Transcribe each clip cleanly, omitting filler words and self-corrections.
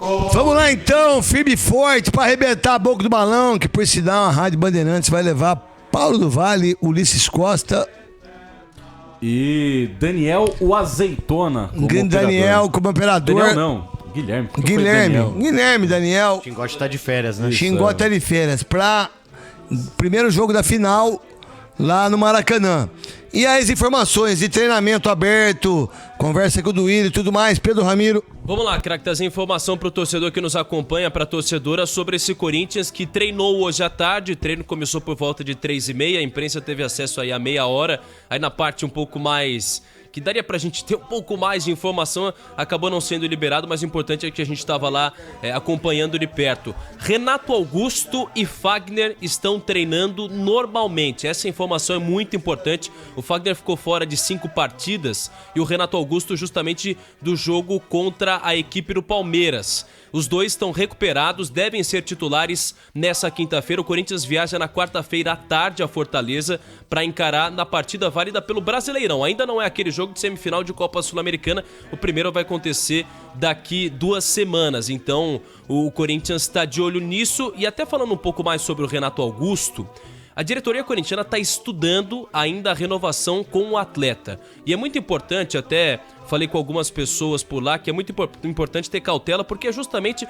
Vamos lá então, firme e forte para arrebentar a boca do balão, que por sinal a Rádio Bandeirantes vai levar Paulo do Vale, Ulisses Costa e Daniel o Azeitona como Daniel como operador. Daniel não, Guilherme, Daniel. Xingote tá de férias, né? Xingote tá de férias para primeiro jogo da final lá no Maracanã. E as informações de treinamento aberto, conversa com o Duílio e tudo mais, Pedro Ramiro. Vamos lá, craque, trazer informação pro torcedor que nos acompanha, pra torcedora, sobre esse Corinthians que treinou hoje à tarde. O treino começou por volta de 3h30, a imprensa teve acesso aí a meia hora. Aí na parte um pouco mais... que daria pra gente ter um pouco mais de informação, acabou não sendo liberado, mas o importante é que a gente estava lá acompanhando de perto. Renato Augusto e Fagner estão treinando normalmente, essa informação é muito importante. O Fagner ficou fora de 5 partidas e o Renato Augusto justamente do jogo contra a equipe do Palmeiras. Os dois estão recuperados, devem ser titulares nessa quinta-feira. O Corinthians viaja na quarta-feira à tarde a Fortaleza para encarar na partida válida pelo Brasileirão. Ainda não é aquele jogo de semifinal de Copa Sul-Americana. O primeiro vai acontecer daqui 2 semanas. Então o Corinthians está de olho nisso. E até falando um pouco mais sobre o Renato Augusto, a diretoria corintiana está estudando ainda a renovação com o atleta. E é muito importante, até falei com algumas pessoas por lá, que é muito importante ter cautela, porque justamente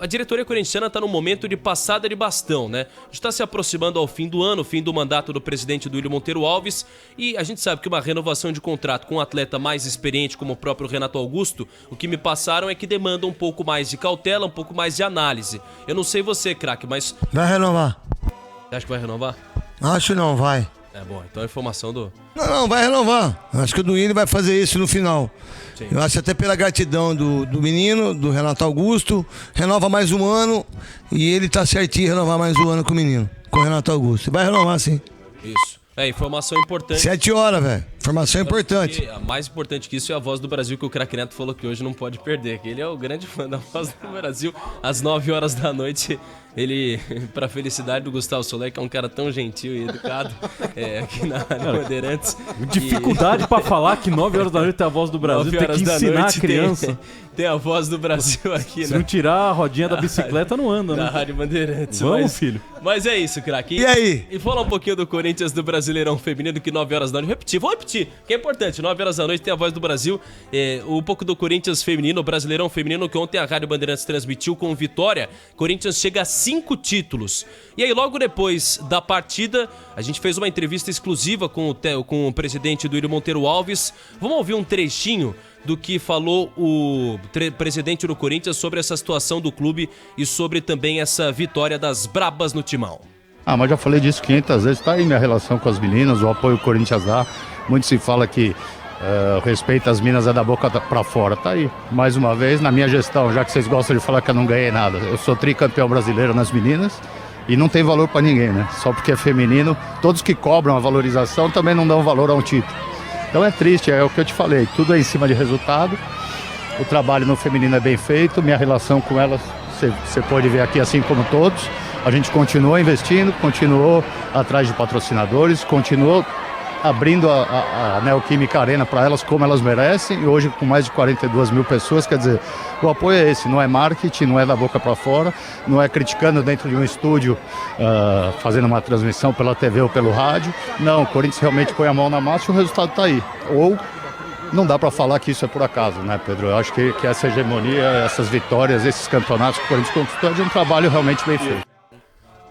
a diretoria corintiana está num momento de passada de bastão, né? A gente está se aproximando ao fim do ano, fim do mandato do presidente Duílio Monteiro Alves, e a gente sabe que uma renovação de contrato com um atleta mais experiente, como o próprio Renato Augusto, o que me passaram é que demanda um pouco mais de cautela, um pouco mais de análise. Eu não sei você, craque, mas... Vai renovar. Você acha que vai renovar? Acho não, vai. É bom, então a informação do... Não, vai renovar. Acho que o Duílio vai fazer isso no final. Sim. Eu acho até pela gratidão do menino, do Renato Augusto, renova mais um ano e ele tá certinho renovar mais um ano com o menino, com o Renato Augusto. Vai renovar sim. Isso. Informação importante. 7 horas, velho. Informação importante. A mais importante que isso é a Voz do Brasil, que o craque Neto falou que hoje não pode perder, que ele é o grande fã da Voz do Brasil. Às 9 horas da noite, ele, pra felicidade do Gustavo Soler, que é um cara tão gentil e educado, aqui na Bandeirantes. Dificuldade pra falar que 9 horas da noite tem a Voz do Brasil, tem que ensinar a criança. Tem a Voz do Brasil aqui, Se né? não tirar a rodinha da bicicleta, não anda, né? Da Rádio Bandeirantes. Vamos, filho. Mas é isso, craque. E aí? E falar um pouquinho do Corinthians do Brasileirão Feminino, que 9 horas da noite. Vou repetir, que é importante. 9 horas da noite tem a Voz do Brasil. Um pouco do Corinthians Feminino, o Brasileirão Feminino, que ontem a Rádio Bandeirantes transmitiu com vitória. Corinthians chega a 5 títulos. E aí, logo depois da partida, a gente fez uma entrevista exclusiva com o presidente Duílio Monteiro Alves. Vamos ouvir um trechinho do que falou o presidente do Corinthians sobre essa situação do clube e sobre também essa vitória das Brabas no Timão. Mas já falei disso 500 vezes, tá aí minha relação com as meninas, o apoio que o Corinthians dá. Muito se fala que o respeito às minas é da boca pra fora, tá aí. Mais uma vez, na minha gestão, já que vocês gostam de falar que eu não ganhei nada, eu sou tricampeão brasileiro nas meninas e não tem valor pra ninguém, né? Só porque é feminino, todos que cobram a valorização também não dão valor a um título. Então é triste, é o que eu te falei, tudo é em cima de resultado. O trabalho no feminino é bem feito, minha relação com elas, você pode ver aqui, assim como todos. A gente continuou investindo, continuou atrás de patrocinadores, continuou abrindo a Neoquímica Arena para elas como elas merecem, e hoje com mais de 42 mil pessoas, quer dizer, o apoio é esse, não é marketing, não é da boca para fora, não é criticando dentro de um estúdio, fazendo uma transmissão pela TV ou pelo rádio, não, o Corinthians realmente põe a mão na massa e o resultado está aí, ou não dá para falar que isso é por acaso, né, Pedro? Eu acho que essa hegemonia, essas vitórias, esses campeonatos que o Corinthians conquistou é de um trabalho realmente bem feito.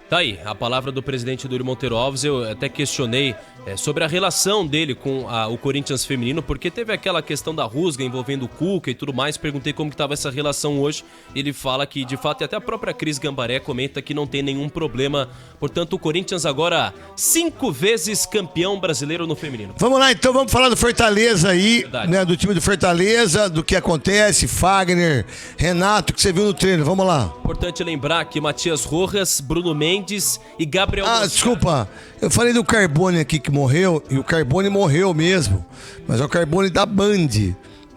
Tá aí, a palavra do presidente Duílio Monteiro Alves. Eu até questionei sobre a relação dele com o Corinthians feminino, porque teve aquela questão da rusga envolvendo o Cuca e tudo mais. Perguntei como que estava essa relação hoje. Ele fala que, de fato, e até a própria Cris Gambaré comenta que não tem nenhum problema. Portanto, o Corinthians agora 5 vezes campeão brasileiro no feminino. Vamos lá, então, vamos falar do Fortaleza aí, né, do time do Fortaleza, do que acontece, Fagner, Renato, que você viu no treino, vamos lá. Importante lembrar que Matias Rojas, Bruno Mendes e Gabriel Moscardo. Desculpa, eu falei do Carbone aqui que morreu, e o Carbone morreu mesmo, mas é o Carbone da Band,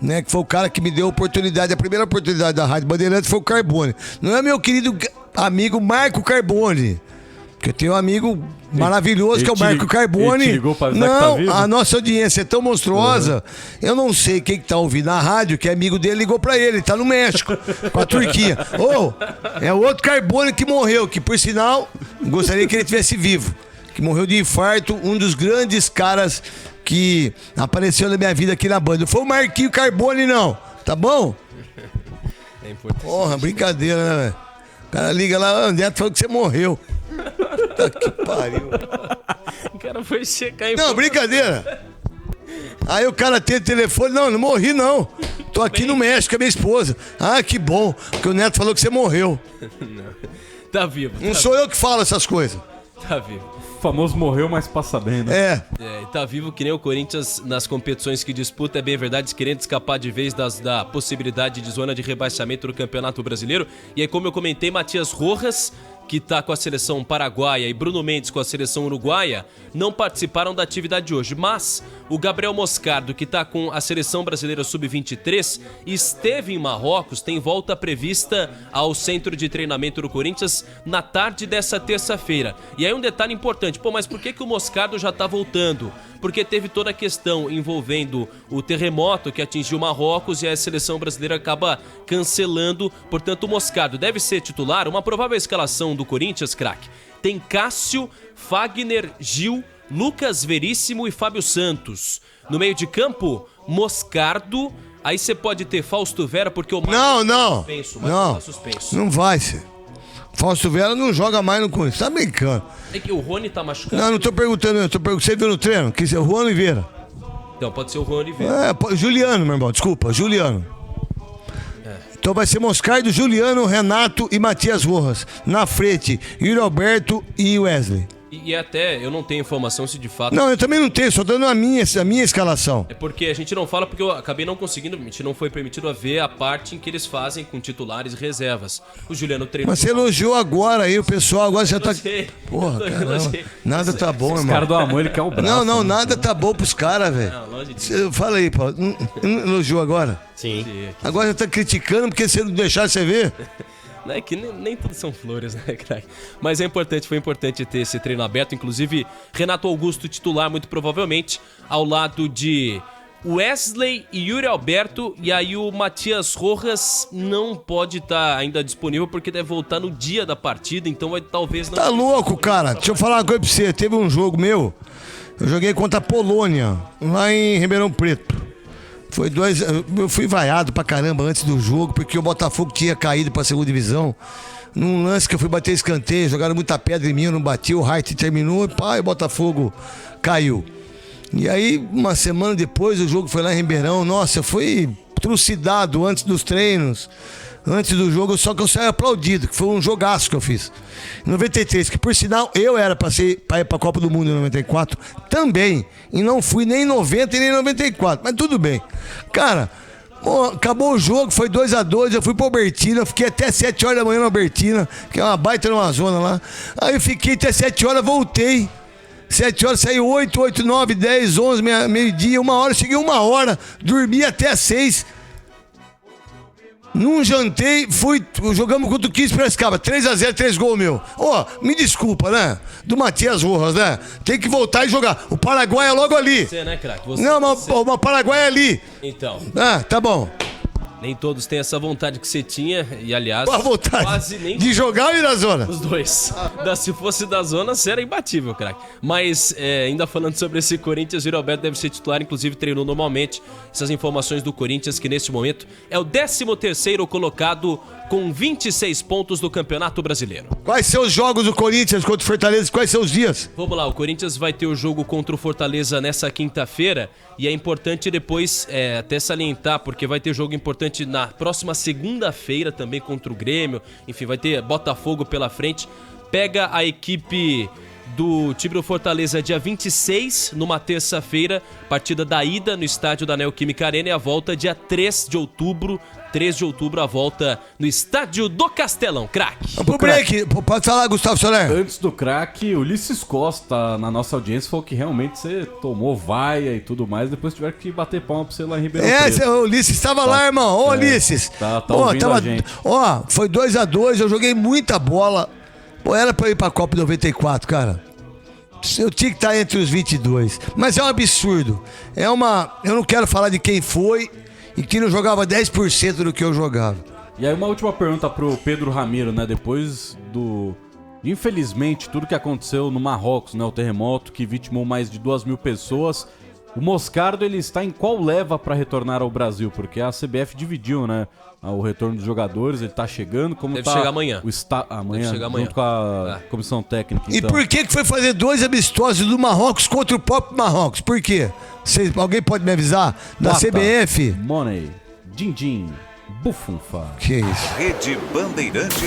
né, que foi o cara que me deu a oportunidade, a primeira oportunidade da Rádio Bandeirantes foi o Carbone. Não é meu querido amigo Marco Carbone, Porque eu tenho um amigo maravilhoso Ele que é o Marco Carbone. ele te ligou pra avisar que tá Não, vivo? a nossa audiência é tão monstruosa. Eu não sei quem que tá ouvindo na rádio, que é amigo dele, ligou pra ele tá no México, com a Turquia. É o outro Carbone que morreu, que por sinal, gostaria que ele tivesse vivo. Que morreu de infarto, um dos grandes caras que apareceu na minha vida aqui na banda. Não foi o Marquinho Carbone, não. Tá bom? É importante. Porra, brincadeira, né, velho? O cara liga lá, o Neto falou que você morreu. Puta que pariu. O cara foi checar em Não, brincadeira. Aí o cara tem o telefone, não morri não. Tô aqui no México com a minha esposa. Ah, que bom, porque o Neto falou que você morreu. Tá vivo. Não sou eu que falo essas coisas. Tá vivo. O famoso morreu, mas passa bem, né? É. Tá vivo que nem o Corinthians nas competições que disputa, é bem verdade, querendo escapar de vez da possibilidade de zona de rebaixamento do Campeonato Brasileiro. E aí, como eu comentei, Matias Rojas, que tá com a seleção paraguaia, e Bruno Mendes com a seleção uruguaia, não participaram da atividade de hoje. Mas o Gabriel Moscardo, que tá com a seleção brasileira sub-23, esteve em Marrocos, tem volta prevista ao centro de treinamento do Corinthians na tarde dessa terça-feira. E aí um detalhe importante, mas por que o Moscardo já tá voltando? Porque teve toda a questão envolvendo o terremoto que atingiu Marrocos e a seleção brasileira acaba cancelando. Portanto, o Moscardo deve ser titular. Uma provável escalação do Corinthians, craque, tem Cássio, Fagner, Gil, Lucas Veríssimo e Fábio Santos. No meio de campo, Moscardo. Aí você pode ter Fausto Vera, porque o Marcos Não. suspenso. Não. Tá suspenso. Não vai ser. Fausto Vera não joga mais no Corinthians. Tá brincando. É que o Rony tá machucado. Não tô perguntando. Você viu no treino? Que é o Juan Oliveira. Então pode ser o Rony Oliveira. Juliano, meu irmão. Desculpa, Juliano. Então vai ser Moscardo, Juliano, Renato e Matias Rojas. Na frente, Yuri Alberto e Wesley. E até eu não tenho informação se de fato... Não, eu também não tenho, só dando a minha escalação. É porque a gente não fala, porque eu acabei não conseguindo, a gente não foi permitido a ver a parte em que eles fazem com titulares e reservas. O Juliano treinou... Mas você elogiou agora aí, o pessoal agora já tá... Elogiei. Porra, Eu caramba, elogiei. nada tá bom, Os irmão. caras do amor, ele quer o braço. Não, né? nada tá bom pros caras, velho. Não, longe disso. Fala aí, Paulo. Não elogiou agora? Sim. Agora já tá criticando porque você não deixar você ver? Não é que nem tudo são flores, né, craque? Mas foi importante ter esse treino aberto. Inclusive, Renato Augusto titular, muito provavelmente, ao lado de Wesley e Yuri Alberto. E aí o Matias Rojas não pode estar ainda disponível porque deve voltar no dia da partida. Então talvez não... Tá louco, cara. Deixa eu falar uma coisa pra você. Teve um jogo meu, eu joguei contra a Polônia, lá em Ribeirão Preto. Eu fui vaiado pra caramba antes do jogo, porque o Botafogo tinha caído pra segunda divisão. Num lance que eu fui bater escanteio, jogaram muita pedra em mim, eu não bati, o Height terminou e o Botafogo caiu. E aí, uma semana depois, o jogo foi lá em Ribeirão. Nossa, eu fui trucidado antes dos treinos, antes do jogo, só que eu saí aplaudido, que foi um jogaço que eu fiz. Em 93, que por sinal eu era pra ir pra Copa do Mundo em 94 também. E não fui nem em 90 e nem em 94, mas tudo bem. Cara, acabou o jogo, foi 2-2, eu fui pra Albertina, eu fiquei até 7 horas da manhã na Albertina, que é uma baita numa zona lá. Aí eu fiquei até 7 horas, voltei. 7 horas, saí 8, 9, 10, 11, meio-dia, 1 hora, cheguei 1 hora, dormi até as 6. Não jantei, jogamos contra o 15 Piracicaba, 3-0, 3 gols meu. Me desculpa, né? Do Matias Rojas, né? Tem que voltar e jogar. O Paraguai é logo ali. Você, né, craque? Não, mas o Paraguai é ali. Então, Tá bom. nem todos têm essa vontade que você tinha. E, aliás, Qual a vontade? quase nem... De jogar e ir na zona. Os dois. Se fosse da zona, você era imbatível, craque. Mas, ainda falando sobre esse Corinthians, o Yuri Alberto deve ser titular, inclusive treinou normalmente. Essas informações do Corinthians, que neste momento é o 13º colocado com 26 pontos do Campeonato Brasileiro. Quais são os jogos do Corinthians contra o Fortaleza? Quais são os dias? Vamos lá, o Corinthians vai ter o jogo contra o Fortaleza nessa quinta-feira. E é importante depois até salientar, porque vai ter jogo importante na próxima segunda-feira também contra o Grêmio. Enfim, vai ter Botafogo pela frente. Pega a equipe do time do Fortaleza dia 26, numa terça-feira. Partida da ida no estádio da Neoquímica Arena e a volta dia 3 de outubro. 3 de outubro, a volta no estádio do Castelão, craque. Vamos pro break. Pode falar, Gustavo Soler. Antes do craque, Ulisses Costa, na nossa audiência, falou que realmente você tomou vaia e tudo mais, depois tiveram que bater palma pra você lá em Ribeirão Preto. O Ulisses estava lá, irmão. Ô, Ulisses. Tá ouvindo a gente. Foi 2-2, eu joguei muita bola. Pô, era pra eu ir pra Copa 94, cara. Eu tinha que estar entre os 22. Mas é um absurdo. Eu não quero falar de quem foi e que não jogava 10% do que eu jogava. E aí uma última pergunta pro Pedro Ramiro, né? Depois infelizmente, tudo que aconteceu no Marrocos, né? O terremoto que vitimou mais de 2.000 pessoas. O Moscardo, ele está em qual leva para retornar ao Brasil? Porque a CBF dividiu, né? O retorno dos jogadores, ele tá chegando. Como Deve tá chegar amanhã. Amanhã, Deve chegar amanhã. junto com a comissão técnica. E Então. por que foi fazer 2 amistosos do Marrocos contra o próprio Marrocos? Por quê? Alguém pode me avisar? Da Plata, CBF? Money, Din-Din, Bufunfa. Que isso? Rede Bandeirantes